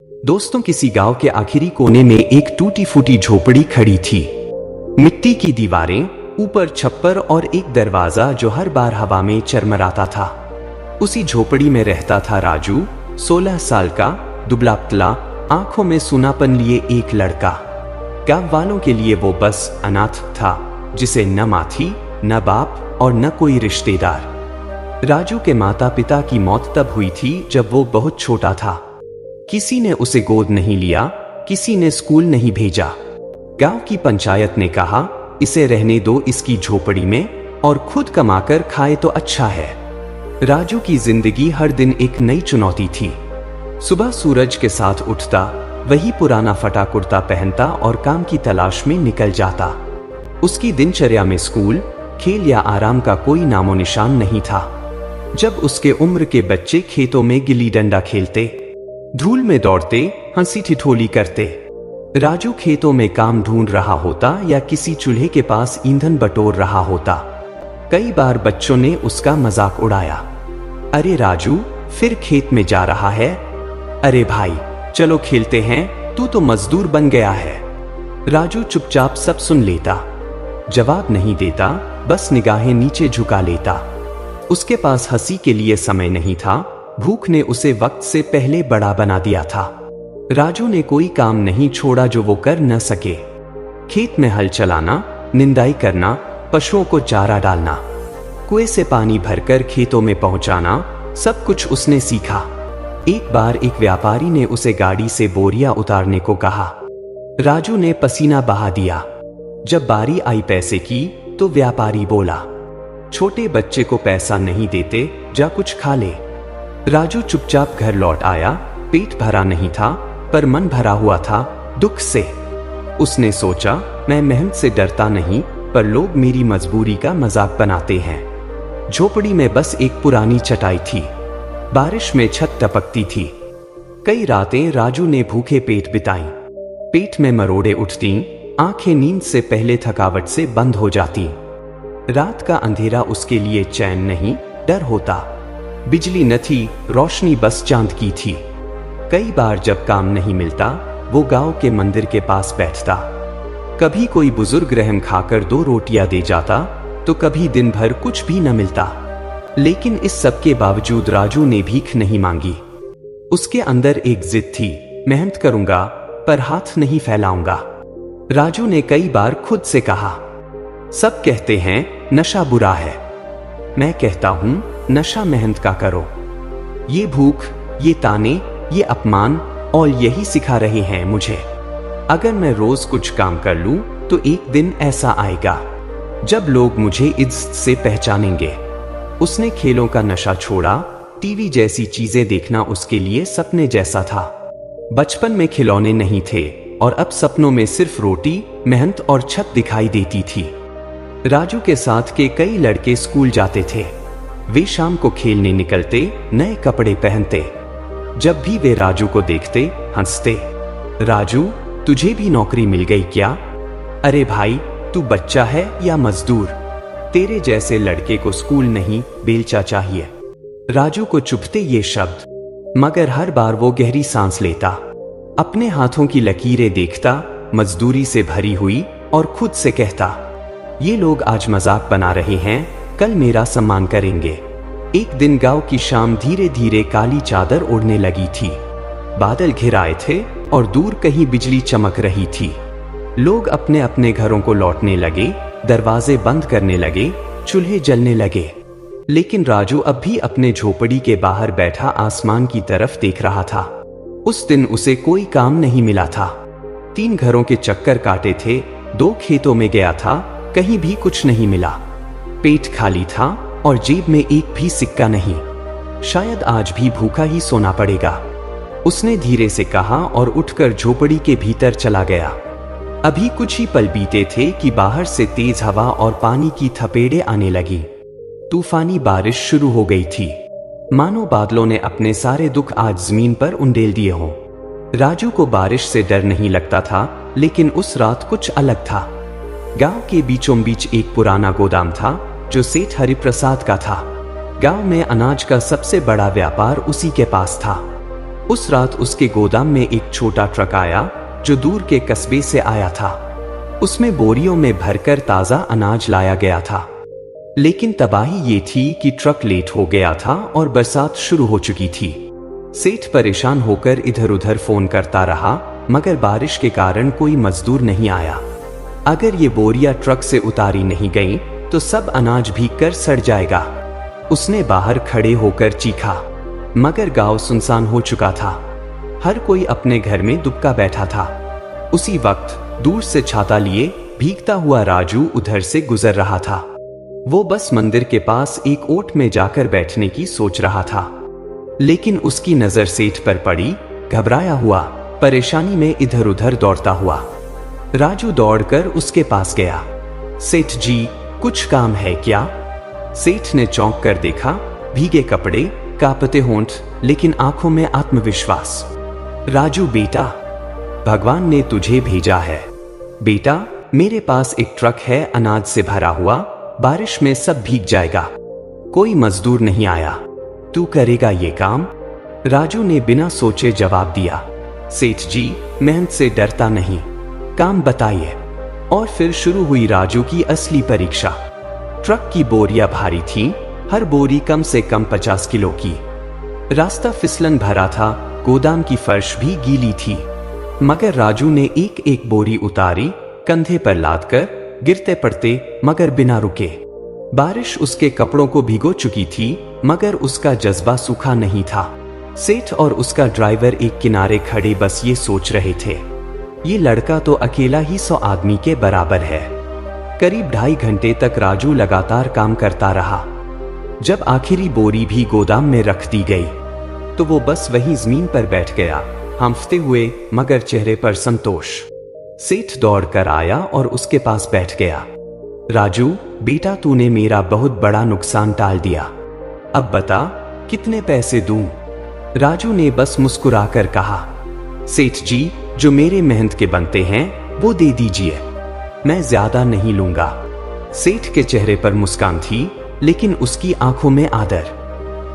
दोस्तों, किसी गांव के आखिरी कोने में एक टूटी फूटी झोपड़ी खड़ी थी। मिट्टी की दीवारें, ऊपर छप्पर और एक दरवाजा जो हर बार हवा में चरमराता था। उसी झोपड़ी में रहता था राजू, 16 साल का, दुबला पतला, आंखों में सूनापन लिए एक लड़का। गांव वालों के लिए वो बस अनाथ था, जिसे न माँ थी, न बाप और न कोई रिश्तेदार। राजू के माता पिता की मौत तब हुई थी जब वो बहुत छोटा था। किसी ने उसे गोद नहीं लिया, किसी ने स्कूल नहीं भेजा। गांव की पंचायत ने कहा, इसे रहने दो इसकी झोपड़ी में और खुद कमाकर खाए तो अच्छा है। राजू की जिंदगी हर दिन एक नई चुनौती थी। सुबह सूरज के साथ उठता, वही पुराना फटा कुर्ता पहनता और काम की तलाश में निकल जाता। उसकी दिनचर्या में स्कूल, खेल या आराम का कोई नामो निशान नहीं था। जब उसके उम्र के बच्चे खेतों में गिल्ली डंडा खेलते, धूल में दौड़ते, हंसी ठिठोली करते, राजू खेतों में काम ढूंढ रहा होता या किसी चूल्हे के पास ईंधन बटोर रहा होता। कई बार बच्चों ने उसका मजाक उड़ाया, अरे राजू फिर खेत में जा रहा है, अरे भाई चलो खेलते हैं, तू तो मजदूर बन गया है। राजू चुपचाप सब सुन लेता, जवाब नहीं देता, बस निगाहें नीचे झुका लेता। उसके पास हंसी के लिए समय नहीं था, भूख ने उसे वक्त से पहले बड़ा बना दिया था। राजू ने कोई काम नहीं छोड़ा जो वो कर न सके। खेत में हल चलाना, निंदाई करना, पशुओं को चारा डालना, कुएं से पानी भरकर खेतों में पहुंचाना, सब कुछ उसने सीखा। एक बार एक व्यापारी ने उसे गाड़ी से बोरियां उतारने को कहा। राजू ने पसीना बहा दिया। जब बारी आई पैसे की तो व्यापारी बोला, छोटे बच्चे को पैसा नहीं देते, जा कुछ खा ले। राजू चुपचाप घर लौट आया। पेट भरा नहीं था, पर मन भरा हुआ था दुख से। उसने सोचा, मैं मेहनत से डरता नहीं, पर लोग मेरी मजबूरी का मजाक बनाते हैं। झोपड़ी में बस एक पुरानी चटाई थी। बारिश में छत टपकती थी। कई रातें राजू ने भूखे पेट बिताई। पेट में मरोड़े उठती, आंखें नींद से पहले थकावट से बंद हो जाती। रात का अंधेरा उसके लिए चैन नहीं, डर होता। बिजली न थी, रोशनी बस चांद की थी। कई बार जब काम नहीं मिलता, वो गांव के मंदिर के पास बैठता। कभी कोई बुजुर्ग रहम खाकर 2 रोटियां दे जाता, तो कभी दिन भर कुछ भी न मिलता। लेकिन इस सब के बावजूद राजू ने भीख नहीं मांगी। उसके अंदर एक जिद थी, मेहनत करूंगा पर हाथ नहीं फैलाऊंगा। राजू ने कई बार खुद से कहा, सब कहते हैं नशा बुरा है, मैं कहता हूं नशा मेहनत का करो। ये भूख, ये ताने, ये अपमान और यही सिखा रहे हैं मुझे। अगर मैं रोज कुछ काम कर लूं तो एक दिन ऐसा आएगा जब लोग मुझे इज्जत से पहचानेंगे। उसने खेलों का नशा छोड़ा। टीवी जैसी चीजें देखना उसके लिए सपने जैसा था। बचपन में खिलौने नहीं थे और अब सपनों में सिर्फ रोटी, मेहनत और छत दिखाई देती थी। राजू के साथ के कई लड़के स्कूल जाते थे। वे शाम को खेलने निकलते, नए कपड़े पहनते। जब भी वे राजू को देखते, हंसते, राजू तुझे भी नौकरी मिल गई क्या? अरे भाई तू बच्चा है या मजदूर? तेरे जैसे लड़के को स्कूल नहीं, बेलचा चाहिए। राजू को चुभते ये शब्द, मगर हर बार वो गहरी सांस लेता। अपने हाथों की लकीरें देखता, मजदूरी से भरी हुई, और खुद से कहता, ये लोग आज मजाक बना रहे हैं, कल मेरा सम्मान करेंगे। एक दिन गांव की शाम धीरे धीरे काली चादर ओढ़ने लगी थी। बादल घिर आए थे और दूर कहीं बिजली चमक रही थी। लोग अपने अपने घरों को लौटने लगे, दरवाजे बंद करने लगे, चूल्हे जलने लगे। लेकिन राजू अब भी अपने झोपड़ी के बाहर बैठा आसमान की तरफ देख रहा था। उस दिन उसे कोई काम नहीं मिला था। 3 घरों के चक्कर काटे थे, 2 खेतों में गया था, कहीं भी कुछ नहीं मिला। पेट खाली था और जेब में एक भी सिक्का नहीं। शायद आज भी भूखा ही सोना पड़ेगा, उसने धीरे से कहा और उठकर झोपड़ी के भीतर चला गया। अभी कुछ ही पल बीते थे कि बाहर से तेज हवा और पानी की थपेड़े आने लगी। तूफानी बारिश शुरू हो गई थी, मानो बादलों ने अपने सारे दुख आज जमीन पर उंडेल दिए हों। राजू को बारिश से डर नहीं लगता था, लेकिन उस रात कुछ अलग था। गांव के बीचों बीच एक पुराना गोदाम था जो सेठ हरिप्रसाद का था। गांव में अनाज का सबसे बड़ा व्यापार उसी के पास था। उस रात उसके गोदाम में एक छोटा ट्रक आया जो दूर के कस्बे से आया था। उसमें बोरियों में भरकर ताजा अनाज लाया गया था। लेकिन तबाही ये थी कि ट्रक लेट हो गया था और बरसात शुरू हो चुकी थी। सेठ परेशान होकर इधर उधर फोन करता रहा, मगर बारिश के कारण कोई मजदूर नहीं आया। अगर ये बोरियां ट्रक से उतारी नहीं गईं, तो सब अनाज भीग कर सड़ जाएगा। उसने बाहर खड़े होकर चीखा, मगर गांव सुनसान हो चुका था। हर कोई अपने घर में दुबका बैठा था। उसी वक्त दूर से छाता लिए भीगता हुआ राजू उधर से गुजर रहा था। वो बस मंदिर के पास एक ओट में जाकर बैठने की सोच रहा था, लेकिन उसकी नजर सेठ पर पड़ी। घबराया हुआ, परेशानी में इधर उधर दौड़ता हुआ राजू दौड़कर उसके पास गया। सेठ जी, कुछ काम है क्या? सेठ ने चौंक कर देखा। भीगे कपड़े, कांपते होंठ, लेकिन आंखों में आत्मविश्वास। राजू बेटा, भगवान ने तुझे भेजा है। बेटा, मेरे पास एक ट्रक है अनाज से भरा हुआ, बारिश में सब भीग जाएगा। कोई मजदूर नहीं आया, तू करेगा ये काम? राजू ने बिना सोचे जवाब दिया। सेठ जी, मेहनत से डरता नहीं, काम बताइए। और फिर शुरू हुई राजू की असली परीक्षा। ट्रक की बोरियां भारी थीं, हर बोरी कम से कम 50 किलो की। रास्ता फिसलन भरा था, गोदाम की फर्श भी गीली थी। मगर राजू ने एक एक बोरी उतारी, कंधे पर लादकर, गिरते पड़ते मगर बिना रुके। बारिश उसके कपड़ों को भिगो चुकी थी, मगर उसका जज्बा सूखा नहीं था। सेठ और उसका ड्राइवर एक किनारे खड़े बस ये सोच रहे थे, ये लड़का तो अकेला ही 100 आदमी के बराबर है। करीब 2.5 घंटे तक राजू लगातार काम करता रहा। जब आखिरी बोरी भी गोदाम में रख दी गई, तो वो बस वहीं जमीन पर बैठ गया, हांफते हुए, मगर चेहरे पर संतोष। सेठ दौड़कर आया और उसके पास बैठ गया। राजू बेटा, तूने मेरा बहुत बड़ा नुकसान टाल दिया। अब बता, कितने पैसे दूं? राजू ने बस मुस्कुराकर कहा, सेठ जी, जो मेरे मेहनत के बनते हैं वो दे दीजिए, मैं ज्यादा नहीं लूंगा। सेठ के चेहरे पर मुस्कान थी, लेकिन उसकी आंखों में आदर।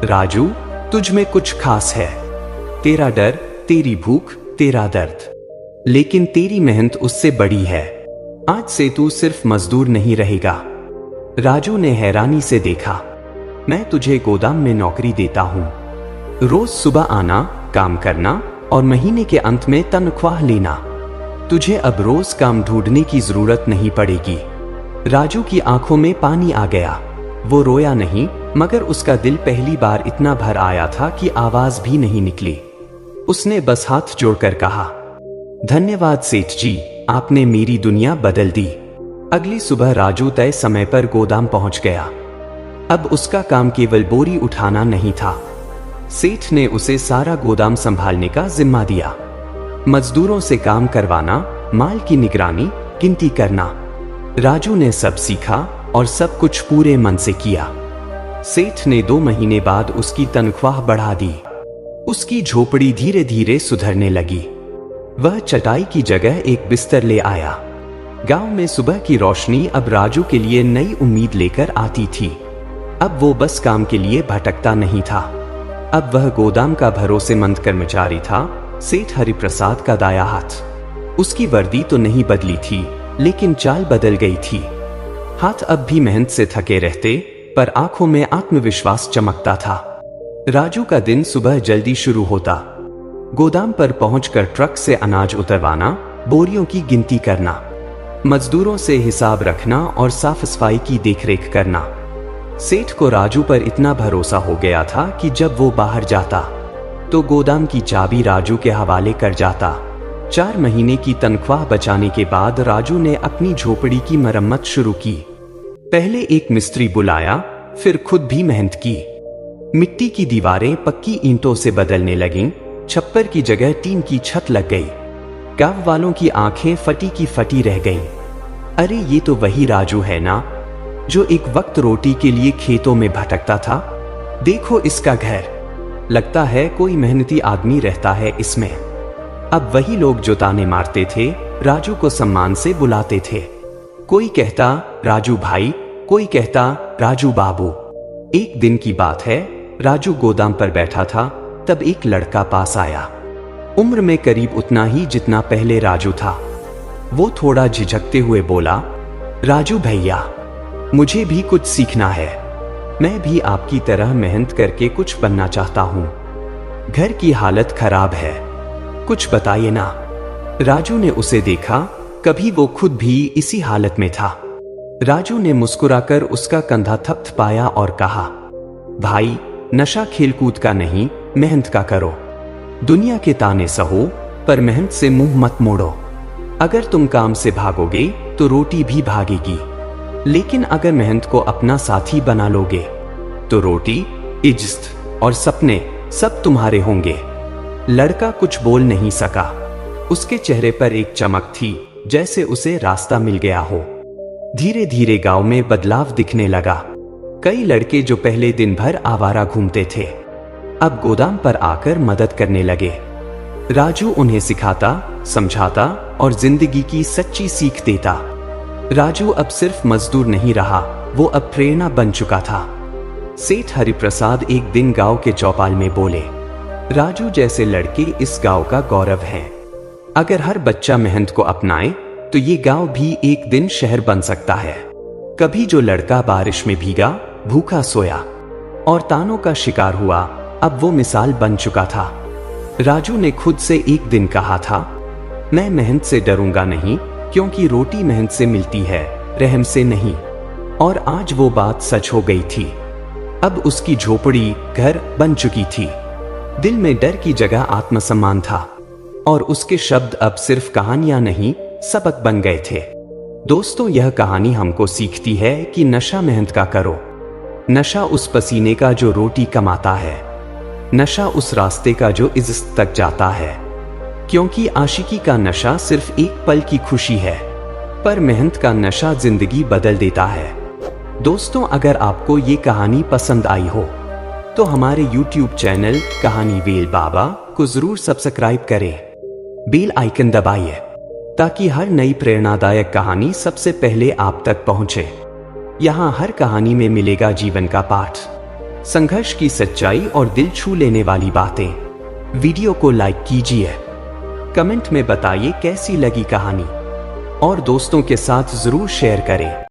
राजू, तुझ में कुछ खास है। तेरा डर, तेरी भूख, तेरा दर्द, लेकिन तेरी मेहनत उससे बड़ी है। आज से तू सिर्फ मजदूर नहीं रहेगा। राजू ने हैरानी से देखा। मैं तुझे गोदाम में नौकरी देता हूं, रोज सुबह आना, काम करना और महीने के अंत में तनख्वाह लेना। तुझे अब रोज काम ढूंढने की जरूरत नहीं पड़ेगी। राजू की आंखों में पानी आ गया। वो रोया नहीं, मगर उसका दिल पहली बार इतना भर आया था कि आवाज भी नहीं निकली। उसने बस हाथ जोड़कर कहा, धन्यवाद सेठ जी, आपने मेरी दुनिया बदल दी। अगली सुबह राजू तय समय पर गोदाम पहुंच गया। अब उसका काम केवल बोरी उठाना नहीं था। सेठ ने उसे सारा गोदाम संभालने का जिम्मा दिया। मजदूरों से काम करवाना, माल की निगरानी, गिनती करना। राजू ने सब सीखा और सब कुछ पूरे मन से किया। सेठ ने 2 महीने बाद उसकी तनख्वाह बढ़ा दी। उसकी झोपड़ी धीरे धीरे सुधरने लगी। वह चटाई की जगह एक बिस्तर ले आया। गांव में सुबह की रोशनी अब राजू के लिए नई उम्मीद लेकर आती थी। अब वो बस काम के लिए भटकता नहीं था। अब वह गोदाम का भरोसेमंद कर्मचारी था, सेठ हरिप्रसाद का दाया हाथ। उसकी वर्दी तो नहीं बदली थी, लेकिन चाल बदल गई थी। हाथ अब भी मेहनत से थके रहते, पर आंखों में आत्मविश्वास चमकता था। राजू का दिन सुबह जल्दी शुरू होता। गोदाम पर पहुंचकर ट्रक से अनाज उतरवाना, बोरियों की गिनती करना, मजदूरों से हिसाब रखना और साफ सफाई की देखरेख करना। सेठ को राजू पर इतना भरोसा हो गया था कि जब वो बाहर जाता तो गोदाम की चाबी राजू के हवाले कर जाता। 4 महीने की तनख्वाह बचाने के बाद राजू ने अपनी झोपड़ी की मरम्मत शुरू की। पहले एक मिस्त्री बुलाया, फिर खुद भी मेहनत की। मिट्टी की दीवारें पक्की ईंटों से बदलने लगीं, छप्पर की जगह टीन की छत लग गई। गांव वालों की आंखें फटी की फटी रह गईं। अरे ये तो वही राजू है ना, जो एक वक्त रोटी के लिए खेतों में भटकता था। देखो इसका घर, लगता है कोई मेहनती आदमी रहता है इसमें। अब वही लोग जो ताने मारते थे, राजू को सम्मान से बुलाते थे। कोई कहता राजू भाई, कोई कहता राजू बाबू। एक दिन की बात है, राजू गोदाम पर बैठा था, तब एक लड़का पास आया, उम्र में करीब उतना ही जितना पहले राजू था। वो थोड़ा झिझकते हुए बोला, राजू भैया, मुझे भी कुछ सीखना है। मैं भी आपकी तरह मेहनत करके कुछ बनना चाहता हूँ। घर की हालत खराब है, कुछ बताइए ना। राजू ने उसे देखा, कभी वो खुद भी इसी हालत में था। राजू ने मुस्कुराकर उसका कंधा थपथपाया और कहा, भाई, नशा खेलकूद का नहीं, मेहनत का करो। दुनिया के ताने सहो, पर मेहनत से मुंह मत मोड़ो। अगर तुम काम से भागोगे तो रोटी भी भागेगी, लेकिन अगर मेहनत को अपना साथी बना लोगे तो रोटी, इज्जत और सपने सब तुम्हारे होंगे। लड़का कुछ बोल नहीं सका। उसके चेहरे पर एक चमक थी, जैसे उसे रास्ता मिल गया हो। धीरे धीरे गांव में बदलाव दिखने लगा। कई लड़के जो पहले दिन भर आवारा घूमते थे, अब गोदाम पर आकर मदद करने लगे। राजू उन्हें सिखाता, समझाता और जिंदगी की सच्ची सीख देता। राजू अब सिर्फ मजदूर नहीं रहा, वो अब प्रेरणा बन चुका था। सेठ हरिप्रसाद एक दिन गांव के चौपाल में बोले, राजू जैसे लड़के इस गांव का गौरव हैं। अगर हर बच्चा मेहनत को अपनाए तो ये गांव भी एक दिन शहर बन सकता है। कभी जो लड़का बारिश में भीगा, भूखा सोया और तानों का शिकार हुआ, अब वो मिसाल बन चुका था। राजू ने खुद से एक दिन कहा था, मैं मेहनत से डरूंगा नहीं, क्योंकि रोटी मेहनत से मिलती है, रहम से नहीं। और आज वो बात सच हो गई थी। अब उसकी झोपड़ी घर बन चुकी थी। दिल में डर की जगह आत्मसम्मान था और उसके शब्द अब सिर्फ कहानियां नहीं, सबक बन गए थे। दोस्तों, यह कहानी हमको सीखती है कि नशा मेहनत का करो। नशा उस पसीने का जो रोटी कमाता है, नशा उस रास्ते का जो इज्जत तक जाता है। क्योंकि आशिकी का नशा सिर्फ एक पल की खुशी है, पर मेहनत का नशा जिंदगी बदल देता है। दोस्तों, अगर आपको ये कहानी पसंद आई हो तो हमारे YouTube चैनल कहानी वेल बाबा को जरूर सब्सक्राइब करें। बेल आइकन दबाइए ताकि हर नई प्रेरणादायक कहानी सबसे पहले आप तक पहुंचे। यहाँ हर कहानी में मिलेगा जीवन का पाठ, संघर्ष की सच्चाई और दिल छू लेने वाली बातें। वीडियो को लाइक कीजिए, कमेंट में बताइए कैसी लगी कहानी और दोस्तों के साथ जरूर शेयर करें।